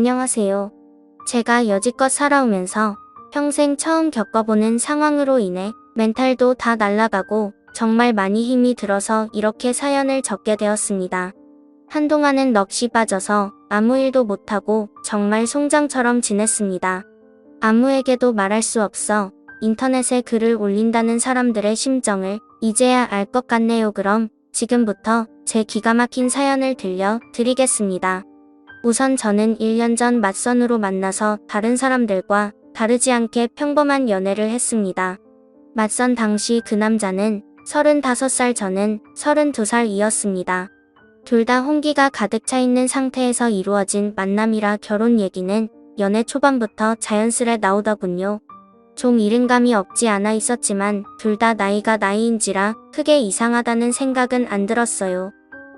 안녕하세요. 제가 여지껏 살아오면서 평생 처음 겪어보는 상황으로 인해 멘탈도 다 날아가고 정말 많이 힘이 들어서 이렇게 사연을 적게 되었습니다. 한동안은 넋이 빠져서 아무 일도 못하고 정말 송장처럼 지냈습니다. 아무에게도 말할 수 없어 인터넷에 글을 올린다는 사람들의 심정을 이제야 알 것 같네요. 그럼 지금부터 제 기가 막힌 사연을 들려드리겠습니다. 우선 저는 1년 전 맞선으로 만나서 다른 사람들과 다르지 않게 평범한 연애를 했습니다. 맞선 당시 그 남자는 35살, 저는 32살이었습니다. 둘 다 홍기가 가득 차 있는 상태에서 이루어진 만남이라 결혼 얘기는 연애 초반부터 자연스레 나오더군요. 좀 이른감이 없지 않아 있었지만 둘 다 나이가 나이인지라 크게 이상하다는 생각은 안 들었어요.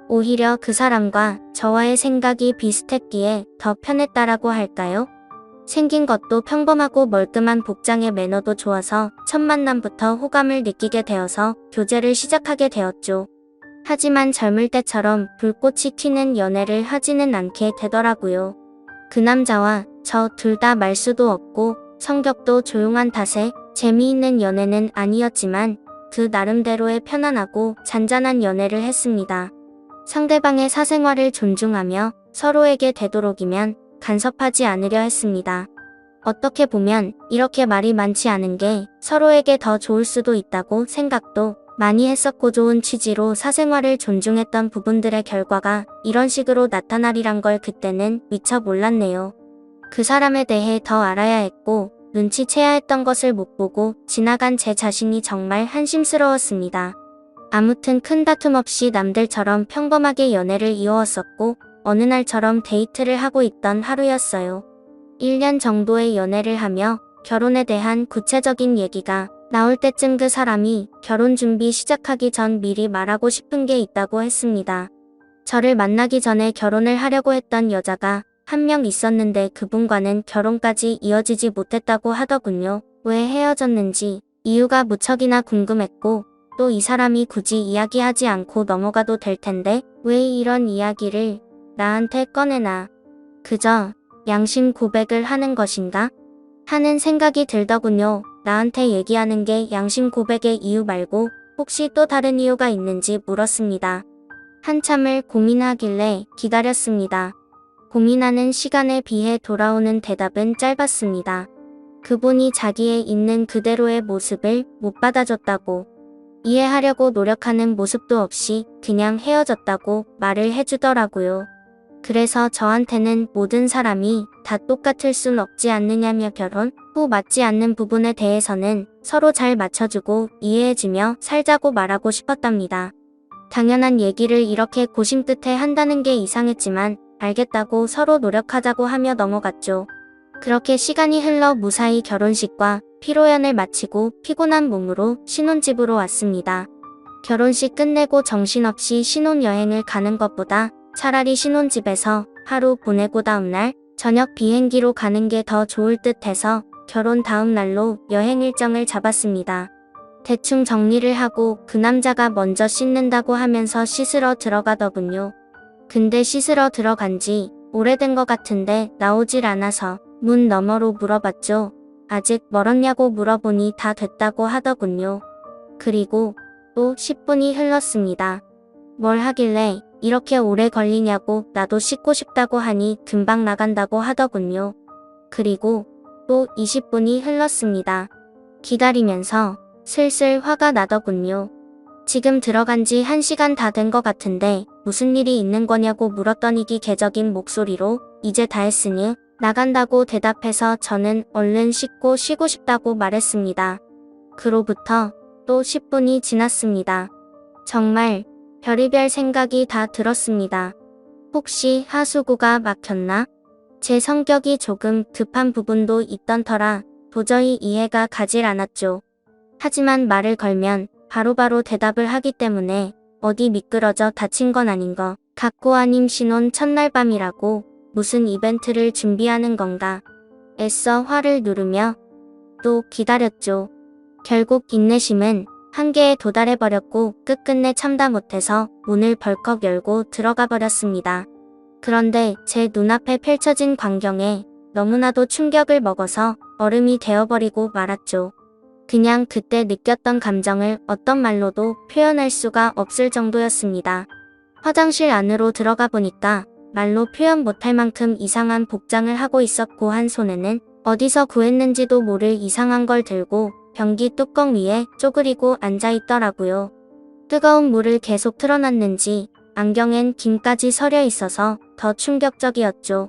오히려 그 사람과 저와의 생각이 비슷했기에 더 편했다라고 할까요? 생긴 것도 평범하고 멀끔한 복장의 매너도 좋아서 첫 만남부터 호감을 느끼게 되어서 교제를 시작하게 되었죠. 하지만 젊을 때처럼 불꽃이 튀는 연애를 하지는 않게 되더라고요. 그 남자와 저 둘 다 말수도 없고 성격도 조용한 탓에 재미있는 연애는 아니었지만 그 나름대로의 편안하고 잔잔한 연애를 했습니다. 상대방의 사생활을 존중하며 서로에게 되도록이면 간섭하지 않으려 했습니다. 어떻게 보면 이렇게 말이 많지 않은 게 서로에게 더 좋을 수도 있다고 생각도 많이 했었고, 좋은 취지로 사생활을 존중했던 부분들의 결과가 이런 식으로 나타나리란 걸 그때는 미처 몰랐네요. 그 사람에 대해 더 알아야 했고 눈치채야 했던 것을 못 보고 지나간 제 자신이 정말 한심스러웠습니다. 아무튼 큰 다툼 없이 남들처럼 평범하게 연애를 이어왔었고 어느 날처럼 데이트를 하고 있던 하루였어요. 1년 정도의 연애를 하며 결혼에 대한 구체적인 얘기가 나올 때쯤 그 사람이 결혼 준비 시작하기 전 미리 말하고 싶은 게 있다고 했습니다. 저를 만나기 전에 결혼을 하려고 했던 여자가 한 명 있었는데 그분과는 결혼까지 이어지지 못했다고 하더군요. 왜 헤어졌는지 이유가 무척이나 궁금했고 또 이 사람이 굳이 이야기하지 않고 넘어가도 될 텐데 왜 이런 이야기를 나한테 꺼내나. 그저 양심 고백을 하는 것인가? 하는 생각이 들더군요. 나한테 얘기하는 게 양심 고백의 이유 말고 혹시 또 다른 이유가 있는지 물었습니다. 한참을 고민하길래 기다렸습니다. 고민하는 시간에 비해 돌아오는 대답은 짧았습니다. 그분이 자기의 있는 그대로의 모습을 못 받아줬다고, 이해하려고 노력하는 모습도 없이 그냥 헤어졌다고 말을 해주더라고요. 그래서 저한테는 모든 사람이 다 똑같을 순 없지 않느냐며 결혼 후 맞지 않는 부분에 대해서는 서로 잘 맞춰주고 이해해주며 살자고 말하고 싶었답니다. 당연한 얘기를 이렇게 고심 끝에 한다는 게 이상했지만 알겠다고 서로 노력하자고 하며 넘어갔죠. 그렇게 시간이 흘러 무사히 결혼식과 피로연을 마치고 피곤한 몸으로 신혼집으로 왔습니다. 결혼식 끝내고 정신없이 신혼여행을 가는 것보다 차라리 신혼집에서 하루 보내고 다음날 저녁 비행기로 가는 게 더 좋을 듯 해서 결혼 다음 날로 여행 일정을 잡았습니다. 대충 정리를 하고 그 남자가 먼저 씻는다고 하면서 씻으러 들어가더군요. 근데 씻으러 들어간 지 오래된 것 같은데 나오질 않아서 문 너머로 물어봤죠. 아직 멀었냐고 물어보니 다 됐다고 하더군요. 그리고 또 10분이 흘렀습니다. 뭘 하길래 이렇게 오래 걸리냐고 나도 씻고 싶다고 하니 금방 나간다고 하더군요. 그리고 또 20분이 흘렀습니다. 기다리면서 슬슬 화가 나더군요. 지금 들어간 지 1시간 다 된 것 같은데 무슨 일이 있는 거냐고 물었더니 기계적인 목소리로 이제 다 했으니 나간다고 대답해서 저는 얼른 씻고 쉬고 싶다고 말했습니다. 그로부터 또 10분이 지났습니다. 정말 별의별 생각이 다 들었습니다. 혹시 하수구가 막혔나? 제 성격이 조금 급한 부분도 있던 터라 도저히 이해가 가질 않았죠. 하지만 말을 걸면 바로바로 대답을 하기 때문에 어디 미끄러져 다친 건 아닌 거 같고, 아님 신혼 첫날 밤이라고 무슨 이벤트를 준비하는 건가 애써 화를 누르며 또 기다렸죠. 결국 인내심은 한계에 도달해버렸고 끝끝내 참다 못해서 문을 벌컥 열고 들어가 버렸습니다. 그런데 제 눈앞에 펼쳐진 광경에 너무나도 충격을 먹어서 얼음이 되어버리고 말았죠. 그냥 그때 느꼈던 감정을 어떤 말로도 표현할 수가 없을 정도였습니다. 화장실 안으로 들어가 보니까 말로 표현 못할 만큼 이상한 복장을 하고 있었고 한 손에는 어디서 구했는지도 모를 이상한 걸 들고 변기 뚜껑 위에 쪼그리고 앉아있더라고요. 뜨거운 물을 계속 틀어놨는지 안경엔 김까지 서려 있어서 더 충격적이었죠.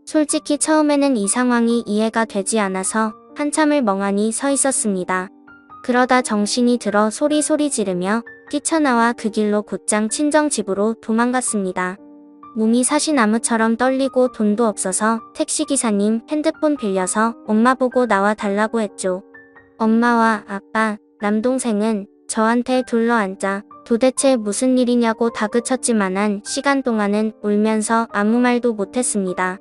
솔직히 처음에는 이 상황이 이해가 되지 않아서 한참을 멍하니 서 있었습니다. 그러다 정신이 들어 소리 지르며 뛰쳐나와 그 길로 곧장 친정집으로 도망갔습니다. 몸이 사시나무처럼 떨리고 돈도 없어서 택시기사님 핸드폰 빌려서 엄마 보고 나와 달라고 했죠. 엄마와 아빠, 남동생은 저한테 둘러앉아 도대체 무슨 일이냐고 다그쳤지만한 시간 동안은 울면서 아무 말도 못했습니다.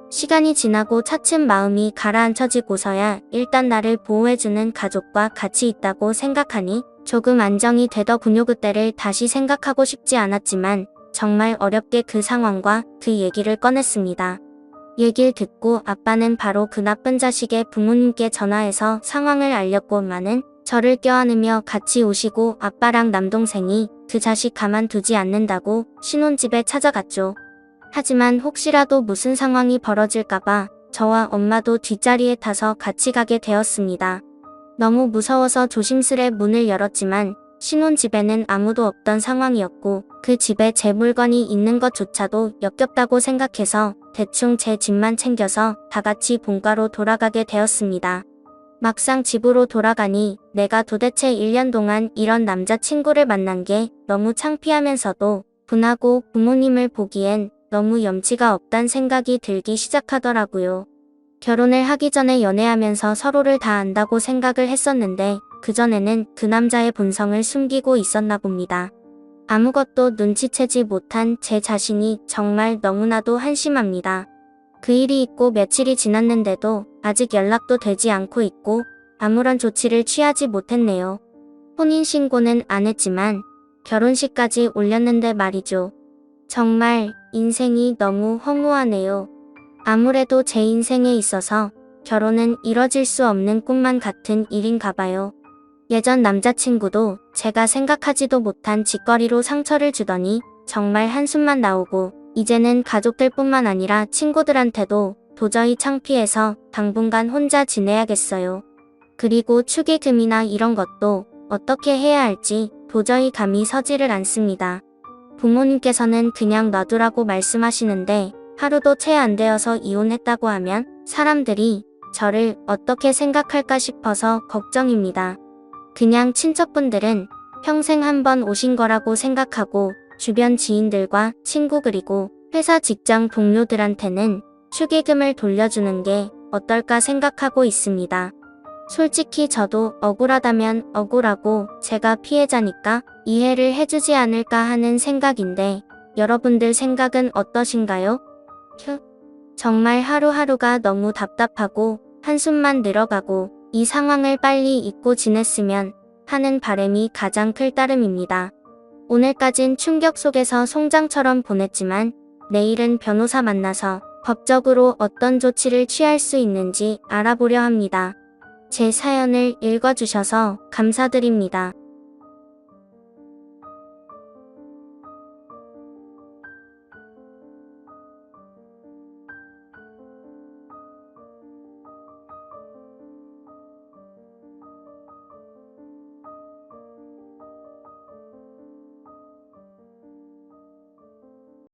시간이 지나고 차츰 마음이 가라앉혀지고서야 일단 나를 보호해주는 가족과 같이 있다고 생각하니 조금 안정이 되더군요. 그때를 다시 생각하고 싶지 않았지만 정말 어렵게 그 상황과 그 얘기를 꺼냈습니다. 얘기를 듣고 아빠는 바로 그 나쁜 자식의 부모님께 전화해서 상황을 알렸고만은 저를 껴안으며 같이 오시고 아빠랑 남동생이 그 자식 가만두지 않는다고 신혼집에 찾아갔죠. 하지만 혹시라도 무슨 상황이 벌어질까봐 저와 엄마도 뒷자리에 타서 같이 가게 되었습니다. 너무 무서워서 조심스레 문을 열었지만 신혼집에는 아무도 없던 상황이었고 그 집에 제 물건이 있는 것조차도 역겹다고 생각해서 대충 제 집만 챙겨서 다같이 본가로 돌아가게 되었습니다. 막상 집으로 돌아가니 내가 도대체 1년 동안 이런 남자친구를 만난 게 너무 창피하면서도 분하고 부모님을 보기엔 너무 염치가 없단 생각이 들기 시작하더라고요. 결혼을 하기 전에 연애하면서 서로를 다 안다고 생각을 했었는데 그전에는 그 남자의 본성을 숨기고 있었나 봅니다. 아무것도 눈치채지 못한 제 자신이 정말 너무나도 한심합니다. 그 일이 있고 며칠이 지났는데도 아직 연락도 되지 않고 있고 아무런 조치를 취하지 못했네요. 혼인신고는 안 했지만 결혼식까지 올렸는데 말이죠. 정말 인생이 너무 허무하네요. 아무래도 제 인생에 있어서 결혼은 이뤄질 수 없는 꿈만 같은 일인가 봐요. 예전 남자친구도 제가 생각하지도 못한 짓거리로 상처를 주더니 정말 한숨만 나오고 이제는 가족들뿐만 아니라 친구들한테도 도저히 창피해서 당분간 혼자 지내야겠어요. 그리고 축의금이나 이런 것도 어떻게 해야 할지 도저히 감이 서지를 않습니다. 부모님께서는 그냥 놔두라고 말씀하시는데 하루도 채 안 되어서 이혼했다고 하면 사람들이 저를 어떻게 생각할까 싶어서 걱정입니다. 그냥 친척분들은 평생 한 번 오신 거라고 생각하고 주변 지인들과 친구 그리고 회사 직장 동료들한테는 축의금을 돌려주는 게 어떨까 생각하고 있습니다. 솔직히 저도 억울하다면 억울하고 제가 피해자니까 이해를 해주지 않을까 하는 생각인데 여러분들 생각은 어떠신가요? 정말 하루하루가 너무 답답하고 한숨만 늘어가고 이 상황을 빨리 잊고 지냈으면 하는 바람이 가장 클 따름입니다. 오늘까진 충격 속에서 송장처럼 보냈지만 내일은 변호사 만나서 법적으로 어떤 조치를 취할 수 있는지 알아보려 합니다. 제 사연을 읽어주셔서 감사드립니다.